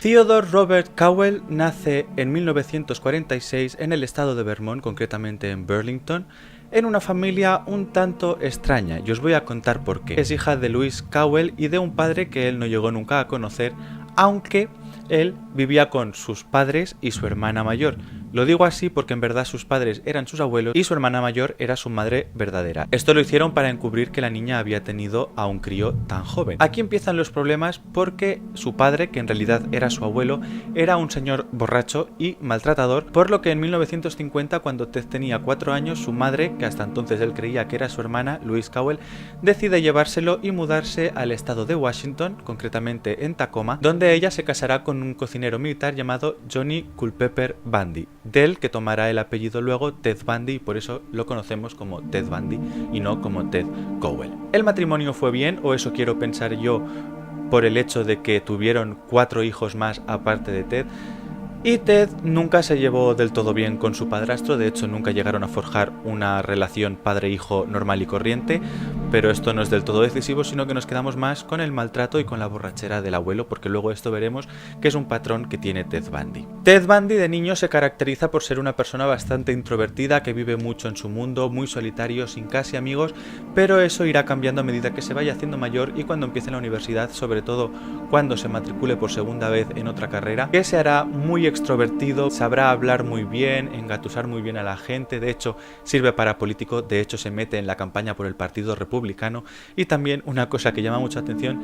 Theodore Robert Cowell nace en 1946 en el estado de Vermont, concretamente en Burlington, en una familia un tanto extraña, y os voy a contar por qué. Es hija de Louis Cowell y de un padre que él no llegó nunca a conocer, aunque él vivía con sus padres y su hermana mayor. Lo digo así porque en verdad sus padres eran sus abuelos y su hermana mayor era su madre verdadera. Esto lo hicieron para encubrir que la niña había tenido a un crío tan joven. Aquí empiezan los problemas porque su padre, que en realidad era su abuelo, era un señor borracho y maltratador, por lo que en 1950, cuando Ted tenía 4 años, su madre, que hasta entonces él creía que era su hermana, Louise Cowell, decide llevárselo y mudarse al estado de Washington, concretamente en Tacoma, donde ella se casará con un cocinero militar llamado Johnny Culpeper Bundy, del que tomará el apellido luego Ted Bundy, y por eso lo conocemos como Ted Bundy y no como Ted Cowell. El matrimonio fue bien, o eso quiero pensar yo, por el hecho de que tuvieron 4 hijos más aparte de Ted. Y Ted nunca se llevó del todo bien con su padrastro, de hecho nunca llegaron a forjar una relación padre-hijo normal y corriente, pero esto no es del todo decisivo, sino que nos quedamos más con el maltrato y con la borrachera del abuelo, porque luego esto veremos que es un patrón que tiene Ted Bundy. Ted Bundy de niño se caracteriza por ser una persona bastante introvertida, que vive mucho en su mundo, muy solitario, sin casi amigos, pero eso irá cambiando a medida que se vaya haciendo mayor y cuando empiece la universidad, sobre todo cuando se matricule por segunda vez en otra carrera, que se hará muy extrovertido, sabrá hablar muy bien, engatusar muy bien a la gente, de hecho sirve para político, de hecho se mete en la campaña por el Partido Republicano, y también una cosa que llama mucha atención,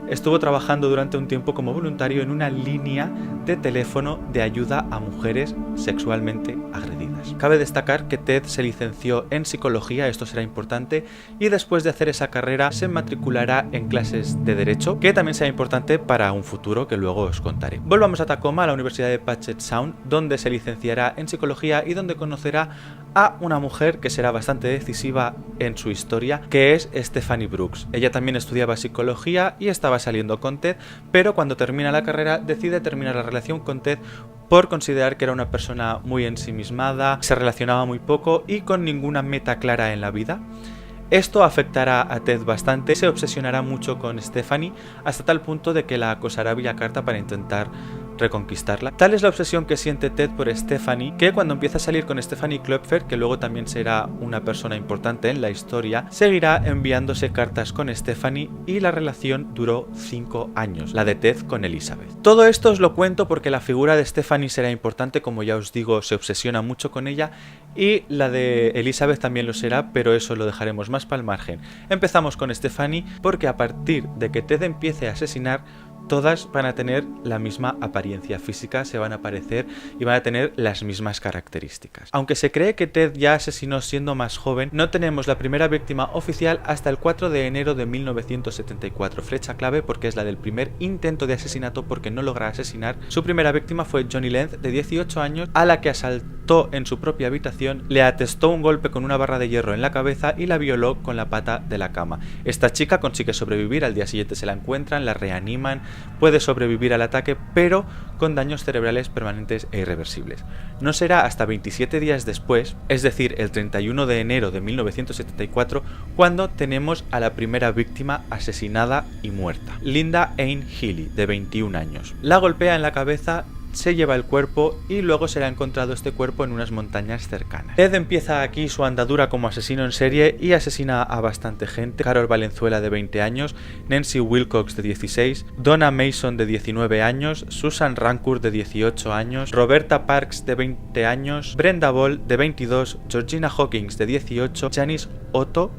estuvo trabajando durante un tiempo como voluntario en una línea de teléfono de ayuda a mujeres sexualmente agredidas. Cabe destacar que Ted se licenció en psicología, esto será importante, y después de hacer esa carrera se matriculará en clases de Derecho, que también será importante para un futuro que luego os contaré. Volvamos a Tacoma, a la Universidad de Puget Sound, donde se licenciará en psicología y donde conocerá a una mujer que será bastante decisiva en su historia, que es Stephanie Brooks. Ella también estudiaba psicología y estaba saliendo con Ted, pero cuando termina la carrera decide terminar la relación con Ted por considerar que era una persona muy ensimismada, se relacionaba muy poco y con ninguna meta clara en la vida. Esto afectará a Ted bastante, se obsesionará mucho con Stephanie hasta tal punto de que la acosará vía carta para intentar reconquistarla. Tal es la obsesión que siente Ted por Stephanie, que cuando empieza a salir con Stephanie Klopfer, que luego también será una persona importante en la historia, seguirá enviándose cartas con Stephanie y la relación duró 5 años, la de Ted con Elizabeth. Todo esto os lo cuento porque la figura de Stephanie será importante, como ya os digo, se obsesiona mucho con ella, y la de Elizabeth también lo será, pero eso lo dejaremos más para el margen. Empezamos con Stephanie porque a partir de que Ted empiece a asesinar, todas van a tener la misma apariencia física, se van a parecer y van a tener las mismas características. Aunque se cree que Ted ya asesinó siendo más joven, no tenemos la primera víctima oficial hasta el 4 de enero de 1974, fecha clave porque es la del primer intento de asesinato, porque no logra asesinar. Su primera víctima fue Johnny Lenz, de 18 años, a la que asaltó en su propia habitación, le atestó un golpe con una barra de hierro en la cabeza y la violó con la pata de la cama. Esta chica consigue sobrevivir, al día siguiente se la encuentran, la reaniman, puede sobrevivir al ataque, pero con daños cerebrales permanentes e irreversibles. No será hasta 27 días después, es decir, el 31 de enero de 1974, cuando tenemos a la primera víctima asesinada y muerta. Linda Ann Healy, de 21 años. La golpea en la cabeza, se lleva el cuerpo y luego será encontrado este cuerpo en unas montañas cercanas. Ted empieza aquí su andadura como asesino en serie y asesina a bastante gente: Carol Valenzuela, de 20 años, Nancy Wilcox, de 16, Donna Mason, de 19 años, Susan Rancourt, de 18 años, Roberta Parks, de 20 años, Brenda Ball, de 22, Georgina Hawkins, de 18, Janice Otto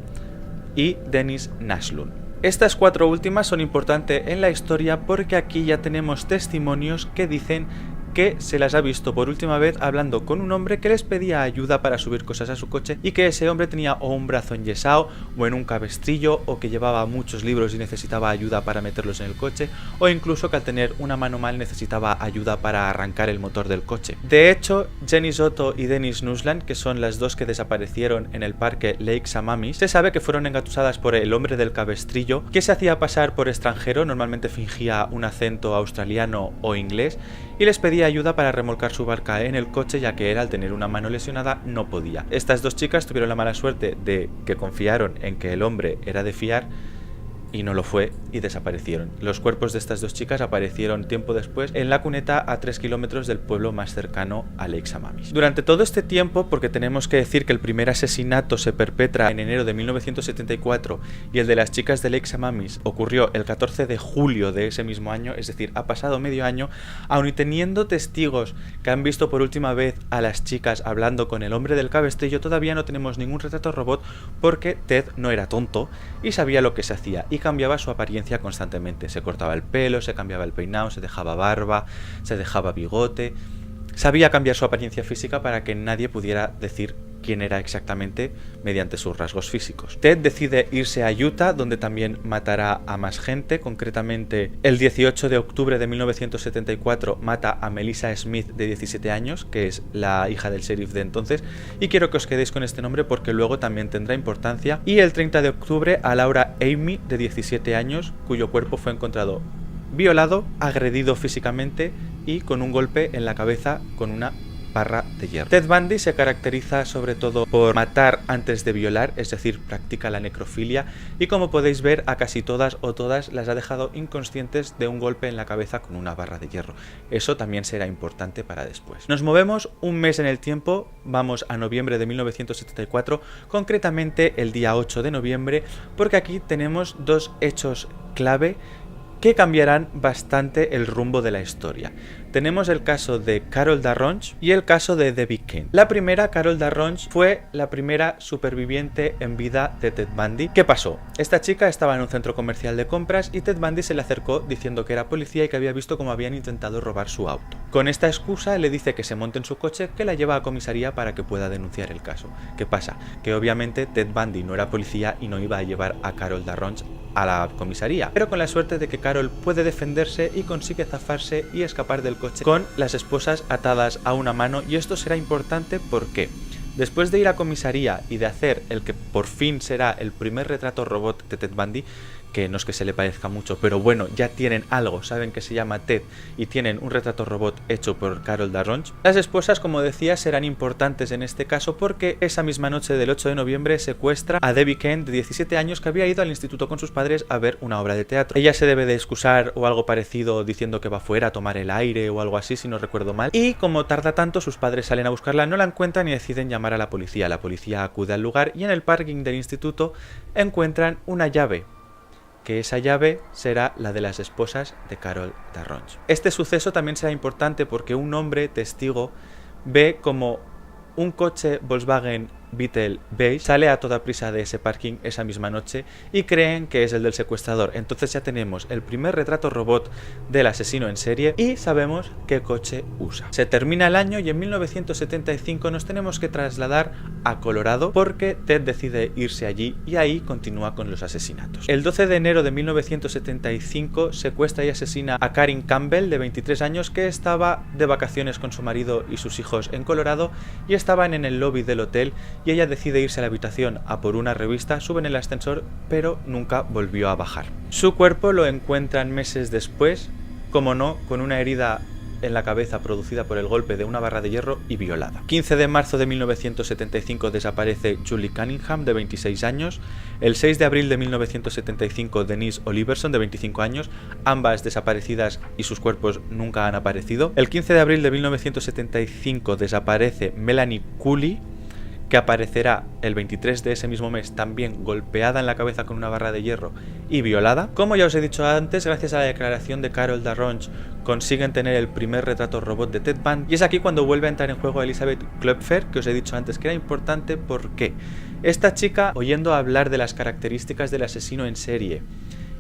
y Dennis Naslund. Estas 4 últimas son importantes en la historia porque aquí ya tenemos testimonios que dicen que se las ha visto por última vez hablando con un hombre que les pedía ayuda para subir cosas a su coche, y que ese hombre tenía o un brazo enyesado o en un cabestrillo, o que llevaba muchos libros y necesitaba ayuda para meterlos en el coche, o incluso que al tener una mano mal necesitaba ayuda para arrancar el motor del coche. De hecho, Janice Otto y Dennis Naslund, que son las dos que desaparecieron en el parque Lake Samamis, se sabe que fueron engatusadas por el hombre del cabestrillo, que se hacía pasar por extranjero, normalmente fingía un acento australiano o inglés, y les pedía ayuda para remolcar su barca en el coche, ya que él, al tener una mano lesionada, no podía. Estas dos chicas tuvieron la mala suerte de que confiaron en que el hombre era de fiar y no lo fue y desaparecieron. Los cuerpos de estas dos chicas aparecieron tiempo después en la cuneta a 3 kilómetros del pueblo más cercano a Lake Sammamish. Durante todo este tiempo, porque tenemos que decir que el primer asesinato se perpetra en enero de 1974 y el de las chicas de Lake Sammamish ocurrió el 14 de julio de ese mismo año, es decir, ha pasado medio año, aun y teniendo testigos que han visto por última vez a las chicas hablando con el hombre del cabestrillo, todavía no tenemos ningún retrato robot porque Ted no era tonto y sabía lo que se hacía y cambiaba su apariencia constantemente. Se cortaba el pelo, se cambiaba el peinado, se dejaba barba, se dejaba bigote. Sabía cambiar su apariencia física para que nadie pudiera decir quién era exactamente mediante sus rasgos físicos. Ted decide irse a Utah, donde también matará a más gente. Concretamente, el 18 de octubre de 1974 mata a Melissa Smith, de 17 años, que es la hija del sheriff de entonces, y quiero que os quedéis con este nombre porque luego también tendrá importancia. Y el 30 de octubre a Laura Amy, de 17 años, cuyo cuerpo fue encontrado violado, agredido físicamente y con un golpe en la cabeza con una barra de hierro. Ted Bundy se caracteriza sobre todo por matar antes de violar, es decir, practica la necrofilia, y como podéis ver a casi todas o todas las ha dejado inconscientes de un golpe en la cabeza con una barra de hierro. Eso también será importante para después. Nos movemos un mes en el tiempo, vamos a noviembre de 1974, concretamente el día 8 de noviembre, porque aquí tenemos dos hechos clave que cambiarán bastante el rumbo de la historia. Tenemos el caso de Carol Darronch y el caso de Debbie Kent. La primera, Carol Darronch, fue la primera superviviente en vida de Ted Bundy. ¿Qué pasó? Esta chica estaba en un centro comercial de compras y Ted Bundy se le acercó diciendo que era policía y que había visto cómo habían intentado robar su auto. Con esta excusa le dice que se monte en su coche, que la lleva a comisaría para que pueda denunciar el caso. ¿Qué pasa? Que obviamente Ted Bundy no era policía y no iba a llevar a Carol Darronch a la comisaría, pero con la suerte de que Carol puede defenderse y consigue zafarse y escapar del coche con las esposas atadas a una mano, y esto será importante porque después de ir a comisaría y de hacer el que por fin será el primer retrato robot de Ted Bundy, que no es que se le parezca mucho, pero bueno, ya tienen algo, saben que se llama Ted y tienen un retrato robot hecho por Carol Darronch. Las esposas, como decía, serán importantes en este caso porque esa misma noche del 8 de noviembre secuestra a Debbie Kent, de 17 años, que había ido al instituto con sus padres a ver una obra de teatro. Ella se debe de excusar o algo parecido diciendo que va fuera a tomar el aire o algo así, si no recuerdo mal, y como tarda tanto, sus padres salen a buscarla, no la encuentran y deciden llamar a la policía. La policía acude al lugar y en el parking del instituto encuentran una llave, que esa llave será la de las esposas de Carol Darronch. Este suceso también será importante porque un hombre testigo ve como un coche Volkswagen Beetle beige sale a toda prisa de ese parking esa misma noche y creen que es el del secuestrador. Entonces ya tenemos el primer retrato robot del asesino en serie y sabemos qué coche usa. Se termina el año y en 1975 nos tenemos que trasladar a Colorado porque Ted decide irse allí y ahí continúa con los asesinatos. El 12 de enero de 1975 secuestra y asesina a Karin Campbell, de 23 años, que estaba de vacaciones con su marido y sus hijos en Colorado y estaban en el lobby del hotel, y ella decide irse a la habitación a por una revista, suben el ascensor, pero nunca volvió a bajar. Su cuerpo lo encuentran meses después, como no, con una herida en la cabeza producida por el golpe de una barra de hierro y violada. 15 de marzo de 1975 desaparece Julie Cunningham, de 26 años. El 6 de abril de 1975 Denise Oliverson, de 25 años, ambas desaparecidas y sus cuerpos nunca han aparecido. El 15 de abril de 1975 desaparece Melanie Cooley, que aparecerá el 23 de ese mismo mes, también golpeada en la cabeza con una barra de hierro y violada. Como ya os he dicho antes, gracias a la declaración de Carol Darronch consiguen tener el primer retrato robot de Ted Bundy, y es aquí cuando vuelve a entrar en juego Elizabeth Klopfer, que os he dicho antes que era importante porque esta chica, oyendo hablar de las características del asesino en serie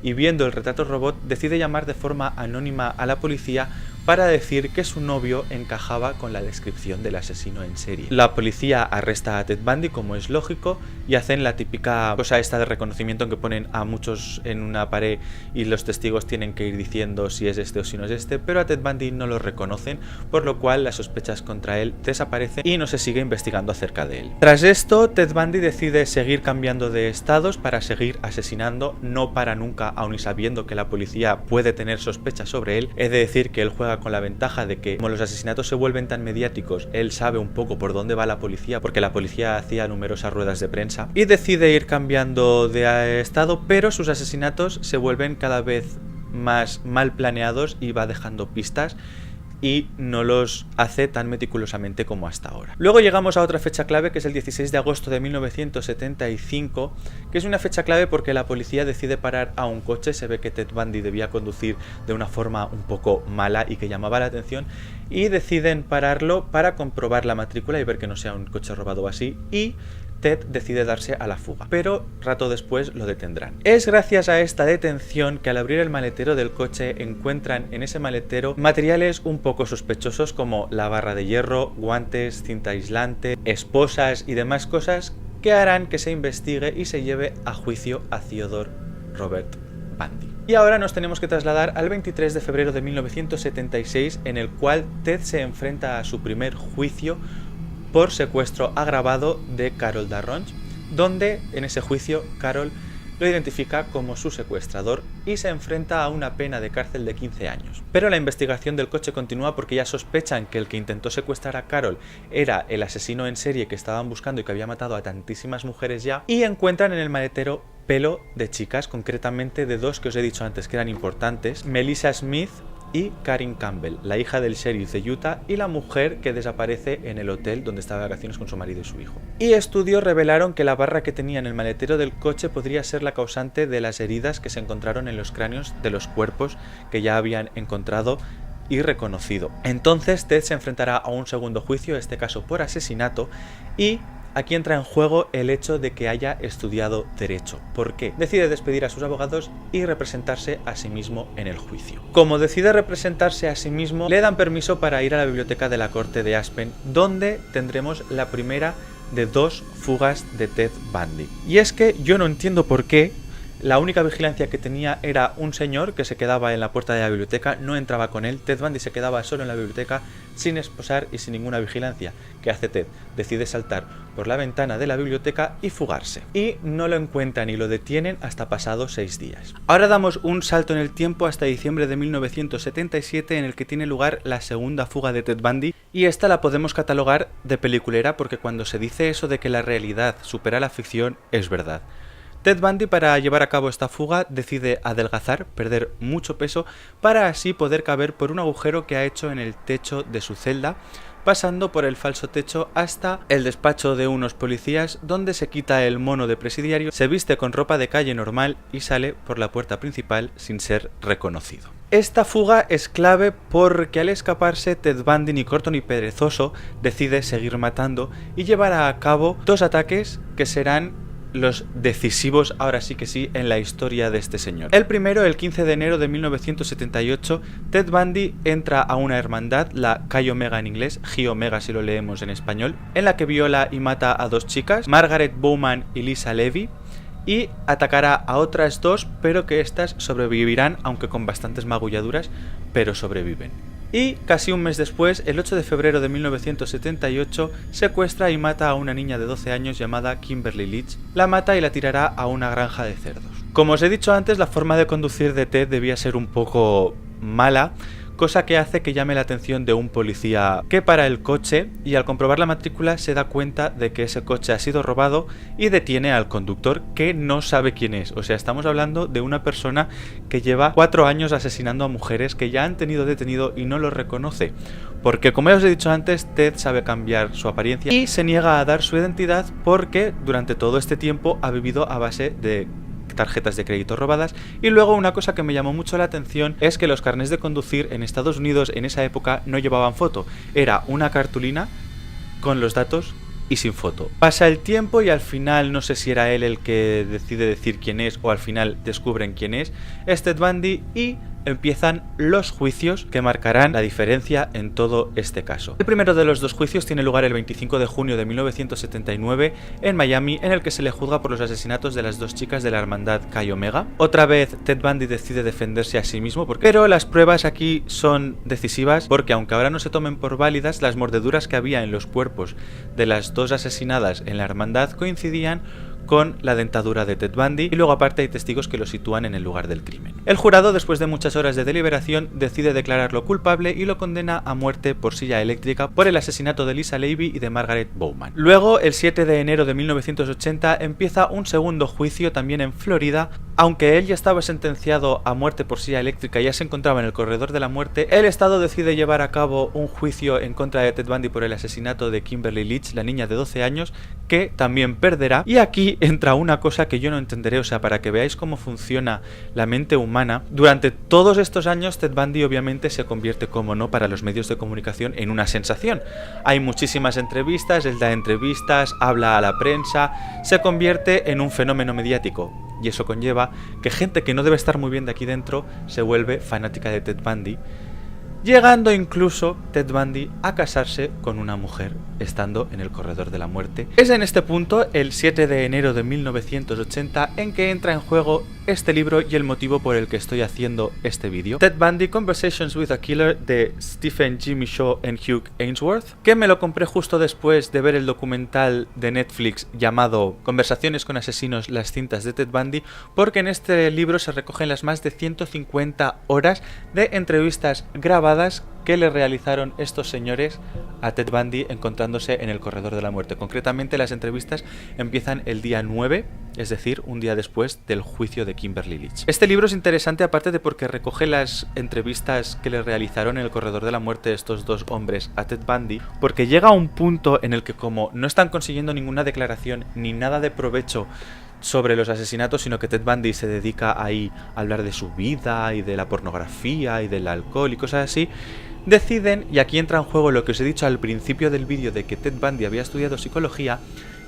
y viendo el retrato robot, decide llamar de forma anónima a la policía para decir que su novio encajaba con la descripción del asesino en serie. La policía arresta a Ted Bundy, como es lógico, y hacen la típica cosa esta de reconocimiento en que ponen a muchos en una pared y los testigos tienen que ir diciendo si es este o si no es este, pero a Ted Bundy no lo reconocen, por lo cual las sospechas contra él desaparecen y no se sigue investigando acerca de él. Tras esto, Ted Bundy decide seguir cambiando de estados para seguir asesinando, no para nunca, aun y sabiendo que la policía puede tener sospechas sobre él. He de decir que él juega juega con la ventaja de que como los asesinatos se vuelven tan mediáticos, él sabe un poco por dónde va la policía, porque la policía hacía numerosas ruedas de prensa, y decide ir cambiando de estado, pero sus asesinatos se vuelven cada vez más mal planeados y va dejando pistas y no los hace tan meticulosamente como hasta ahora. Luego llegamos a otra fecha clave, que es el 16 de agosto de 1975, que es una fecha clave porque la policía decide parar a un coche. Se ve que Ted Bundy debía conducir de una forma un poco mala y que llamaba la atención, y deciden pararlo para comprobar la matrícula y ver que no sea un coche robado así, y Ted decide darse a la fuga, pero rato después lo detendrán. Es gracias a esta detención que al abrir el maletero del coche encuentran en ese maletero materiales un poco sospechosos como la barra de hierro, guantes, cinta aislante, esposas y demás cosas que harán que se investigue y se lleve a juicio a Theodore Robert Bundy. Y ahora nos tenemos que trasladar al 23 de febrero de 1976, en el cual Ted se enfrenta a su primer juicio por secuestro agravado de Carol Darronch, donde en ese juicio Carol lo identifica como su secuestrador y se enfrenta a una pena de cárcel de 15 años. Pero la investigación del coche continúa porque ya sospechan que el que intentó secuestrar a Carol era el asesino en serie que estaban buscando y que había matado a tantísimas mujeres ya, y encuentran en el maletero pelo de chicas, concretamente de dos que os he dicho antes que eran importantes: Melissa Smith y Karin Campbell, la hija del sheriff de Utah y la mujer que desaparece en el hotel donde estaba de vacaciones con su marido y su hijo. Y estudios revelaron que la barra que tenía en el maletero del coche podría ser la causante de las heridas que se encontraron en los cráneos de los cuerpos que ya habían encontrado y reconocido. Entonces Ted se enfrentará a un segundo juicio, en este caso por asesinato, y aquí entra en juego el hecho de que haya estudiado Derecho. ¿Por qué? Decide despedir a sus abogados y representarse a sí mismo en el juicio. Como decide representarse a sí mismo, le dan permiso para ir a la biblioteca de la corte de Aspen, donde tendremos la primera de dos fugas de Ted Bundy. Y es que yo no entiendo por qué la única vigilancia que tenía era un señor que se quedaba en la puerta de la biblioteca, no entraba con él. Ted Bundy se quedaba solo en la biblioteca, sin esposar y sin ninguna vigilancia. ¿Qué hace Ted? Decide saltar por la ventana de la biblioteca y fugarse. Y no lo encuentran y lo detienen hasta pasados 6 días. Ahora damos un salto en el tiempo hasta diciembre de 1977, en el que tiene lugar la segunda fuga de Ted Bundy, y esta la podemos catalogar de peliculera porque cuando se dice eso de que la realidad supera la ficción, es verdad. Ted Bundy, para llevar a cabo esta fuga, decide adelgazar, perder mucho peso, para así poder caber por un agujero que ha hecho en el techo de su celda, pasando por el falso techo hasta el despacho de unos policías, donde se quita el mono de presidiario, se viste con ropa de calle normal y sale por la puerta principal sin ser reconocido. Esta fuga es clave porque al escaparse, Ted Bundy, ni corto ni perezoso, decide seguir matando y llevar a cabo dos ataques que serán los decisivos, ahora sí que sí, en la historia de este señor. El primero, el 15 de enero de 1978, Ted Bundy entra a una hermandad, la Chi Omega en inglés, Chi Omega si lo leemos en español, en la que viola y mata a dos chicas, Margaret Bowman y Lisa Levy, y atacará a otras dos, pero que estas sobrevivirán, aunque con bastantes magulladuras, pero sobreviven. Y casi un mes después, el 8 de febrero de 1978, secuestra y mata a una niña de 12 años llamada Kimberly Leach. La mata y la tirará a una granja de cerdos. Como os he dicho antes, la forma de conducir de Ted debía ser un poco mala, cosa que hace que llame la atención de un policía que para el coche, y al comprobar la matrícula se da cuenta de que ese coche ha sido robado y detiene al conductor, que no sabe quién es. O sea, estamos hablando de una persona que lleva 4 años asesinando a mujeres, que ya han tenido detenido y no lo reconoce. Porque, como ya os he dicho antes, Ted sabe cambiar su apariencia y se niega a dar su identidad porque durante todo este tiempo ha vivido a base de tarjetas de crédito robadas. Y luego una cosa que me llamó mucho la atención es que los carnés de conducir en Estados Unidos en esa época no llevaban foto, era una cartulina con los datos y sin foto. Pasa el tiempo y al final, no sé si era él el que decide decir quién es o al final descubren quién es Ted Bundy, y empiezan los juicios que marcarán la diferencia en todo este caso. El primero de los dos juicios tiene lugar el 25 de junio de 1979 en Miami, en el que se le juzga por los asesinatos de las dos chicas de la hermandad Chi Omega. Otra vez Ted Bundy decide defenderse a sí mismo, pero las pruebas aquí son decisivas porque, aunque ahora no se tomen por válidas, las mordeduras que había en los cuerpos de las dos asesinadas en la hermandad coincidían con la dentadura de Ted Bundy, y luego aparte hay testigos que lo sitúan en el lugar del crimen. El jurado, después de muchas horas de deliberación, decide declararlo culpable y lo condena a muerte por silla eléctrica por el asesinato de Lisa Lavey y de Margaret Bowman. Luego, el 7 de enero de 1980, empieza un segundo juicio también en Florida. Aunque él ya estaba sentenciado a muerte por silla eléctrica y ya se encontraba en el corredor de la muerte, el Estado decide llevar a cabo un juicio en contra de Ted Bundy por el asesinato de Kimberly Leach, la niña de 12 años, que también perderá. Y aquí entra una cosa que yo no entenderé, o sea, para que veáis cómo funciona la mente humana. Durante todos estos años, Ted Bundy obviamente se convierte, como no, para los medios de comunicación en una sensación. Hay muchísimas entrevistas, él da entrevistas, habla a la prensa, se convierte en un fenómeno mediático. Y eso conlleva que gente que no debe estar muy bien de aquí dentro se vuelve fanática de Ted Bundy, llegando incluso Ted Bundy a casarse con una mujer estando en el corredor de la muerte. Es en este punto, el 7 de enero de 1980, en que entra en juego este libro y el motivo por el que estoy haciendo este vídeo. Ted Bundy, Conversations with a Killer, de Stephen Jimmy Shaw y Hugh Ainsworth, que me lo compré justo después de ver el documental de Netflix llamado Conversaciones con asesinos, las cintas de Ted Bundy, porque en este libro se recogen las más de 150 horas de entrevistas grabadas que le realizaron estos señores a Ted Bundy encontrándose en el corredor de la muerte. Concretamente, las entrevistas empiezan el día 9, es decir, un día después del juicio de Kimberly Leach. Este libro es interesante aparte de porque recoge las entrevistas que le realizaron en el corredor de la muerte estos dos hombres a Ted Bundy, porque llega a un punto en el que, como no están consiguiendo ninguna declaración ni nada de provecho sobre los asesinatos, sino que Ted Bundy se dedica ahí a hablar de su vida y de la pornografía y del alcohol y cosas así, deciden, y aquí entra en juego lo que os he dicho al principio del vídeo de que Ted Bundy había estudiado psicología,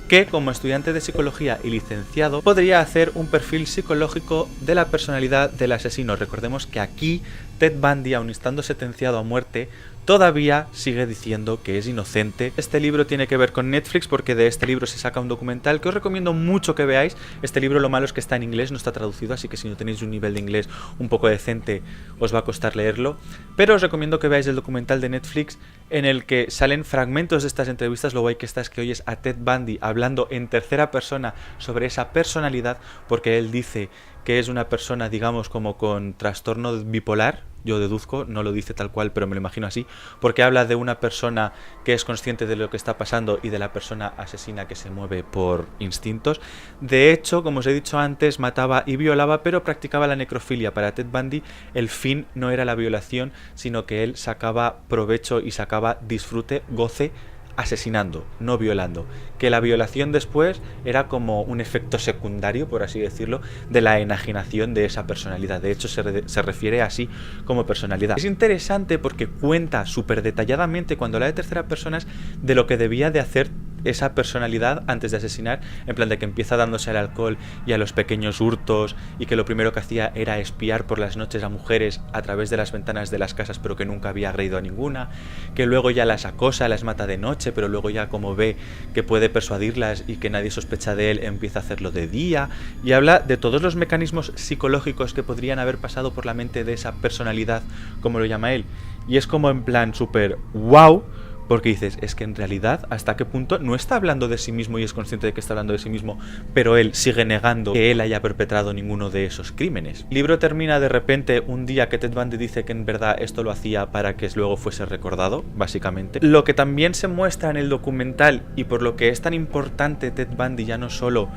que como estudiante de psicología y licenciado podría hacer un perfil psicológico de la personalidad del asesino. Recordemos que aquí Ted Bundy, aun estando sentenciado a muerte, todavía sigue diciendo que es inocente. Este libro tiene que ver con Netflix porque de este libro se saca un documental que os recomiendo mucho que veáis. Este libro, lo malo es que está en inglés, no está traducido, así que si no tenéis un nivel de inglés un poco decente os va a costar leerlo, pero os recomiendo que veáis el documental de Netflix en el que salen fragmentos de estas entrevistas. Lo guay que está es que oyes a Ted Bundy hablando en tercera persona sobre esa personalidad, porque él dice que es una persona, digamos, como con trastorno bipolar. Yo deduzco, no lo dice tal cual, pero me lo imagino así, porque habla de una persona que es consciente de lo que está pasando y de la persona asesina que se mueve por instintos. De hecho, como os he dicho antes, mataba y violaba, pero practicaba la necrofilia. Para Ted Bundy el fin no era la violación, sino que él sacaba provecho y sacaba disfrute, goce, asesinando, no violando, que la violación después era como un efecto secundario, por así decirlo, de la enajenación de esa personalidad. De hecho, se refiere así como personalidad. Es interesante porque cuenta súper detalladamente, cuando habla de tercera persona, de lo que debía de hacer esa personalidad antes de asesinar, en plan de que empieza dándose al alcohol y a los pequeños hurtos, y que lo primero que hacía era espiar por las noches a mujeres a través de las ventanas de las casas, pero que nunca había agredido a ninguna, que luego ya las acosa, las mata de noche, pero luego ya, como ve que puede persuadirlas y que nadie sospecha de él, empieza a hacerlo de día, y habla de todos los mecanismos psicológicos que podrían haber pasado por la mente de esa personalidad, como lo llama él, y es como en plan súper wow, porque dices, es que en realidad, ¿hasta qué punto no está hablando de sí mismo y es consciente de que está hablando de sí mismo, pero él sigue negando que él haya perpetrado ninguno de esos crímenes? El libro termina de repente un día que Ted Bundy dice que en verdad esto lo hacía para que luego fuese recordado, básicamente. Lo que también se muestra en el documental, y por lo que es tan importante Ted Bundy, ya no solo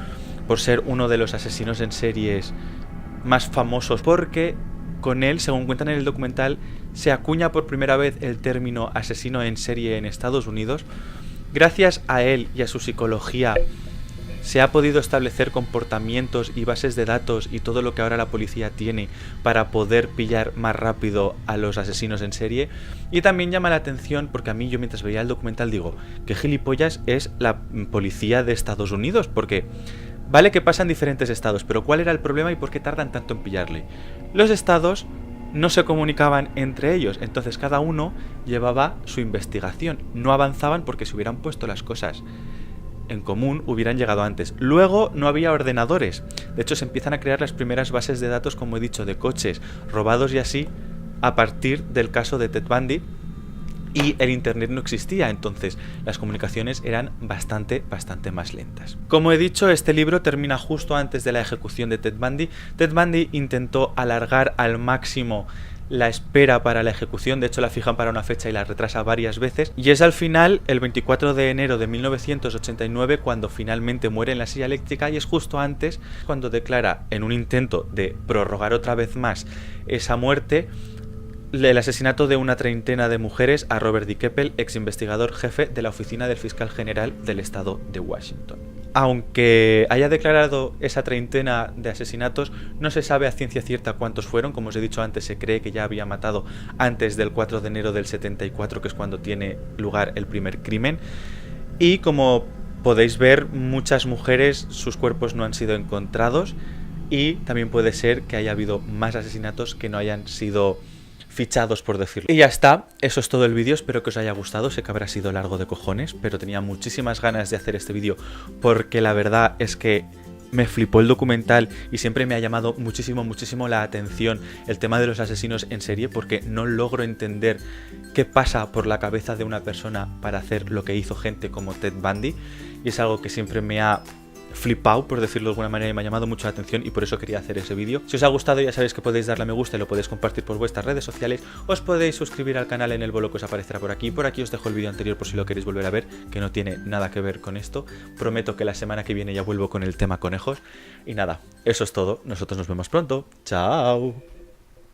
por ser uno de los asesinos en series más famosos, porque con él, según cuentan en el documental, se acuña por primera vez el término asesino en serie en Estados Unidos. Gracias a él y a su psicología se ha podido establecer comportamientos y bases de datos y todo lo que ahora la policía tiene para poder pillar más rápido a los asesinos en serie. Y también llama la atención porque a mí, yo mientras veía el documental digo, qué gilipollas es la policía de Estados Unidos, porque vale que pasa en diferentes estados, pero ¿cuál era el problema y por qué tardan tanto en pillarle? Los estados no se comunicaban entre ellos, entonces cada uno llevaba su investigación, no avanzaban porque si hubieran puesto las cosas en común hubieran llegado antes. Luego no había ordenadores, de hecho se empiezan a crear las primeras bases de datos, como he dicho, de coches robados y así, a partir del caso de Ted Bundy. y el internet no existía, entonces las comunicaciones eran bastante más lentas. Como he dicho, este libro termina justo antes de la ejecución de Ted Bundy. Ted Bundy intentó alargar al máximo la espera para la ejecución, de hecho la fijan para una fecha y la retrasa varias veces, y es al final, el 24 de enero de 1989, cuando finalmente muere en la silla eléctrica, y es justo antes cuando declara, en un intento de prorrogar otra vez más esa muerte, el asesinato de una treintena de mujeres a Robert D. Keppel, ex investigador jefe de la Oficina del Fiscal General del Estado de Washington. Aunque haya declarado esa treintena de asesinatos, no se sabe a ciencia cierta cuántos fueron. Como os he dicho antes, se cree que ya había matado antes del 4 de enero del 74, que es cuando tiene lugar el primer crimen. Y como podéis ver, muchas mujeres, sus cuerpos no han sido encontrados, y también puede ser que haya habido más asesinatos que no hayan sido fichados, por decirlo. Y ya está, eso es todo el vídeo, espero que os haya gustado, sé que habrá sido largo de cojones, pero tenía muchísimas ganas de hacer este vídeo porque la verdad es que me flipó el documental y siempre me ha llamado muchísimo la atención el tema de los asesinos en serie, porque no logro entender qué pasa por la cabeza de una persona para hacer lo que hizo gente como Ted Bundy, y es algo que siempre me ha flipado, por decirlo de alguna manera, y me ha llamado mucho la atención, y por eso quería hacer ese vídeo. Si os ha gustado, ya sabéis que podéis darle a me gusta y lo podéis compartir por vuestras redes sociales. Os podéis suscribir al canal en el bolo que os aparecerá por aquí. Por aquí os dejo el vídeo anterior por si lo queréis volver a ver, que no tiene nada que ver con esto. Prometo que la semana que viene ya vuelvo con el tema conejos. Y nada, eso es todo. Nosotros nos vemos pronto. ¡Chao!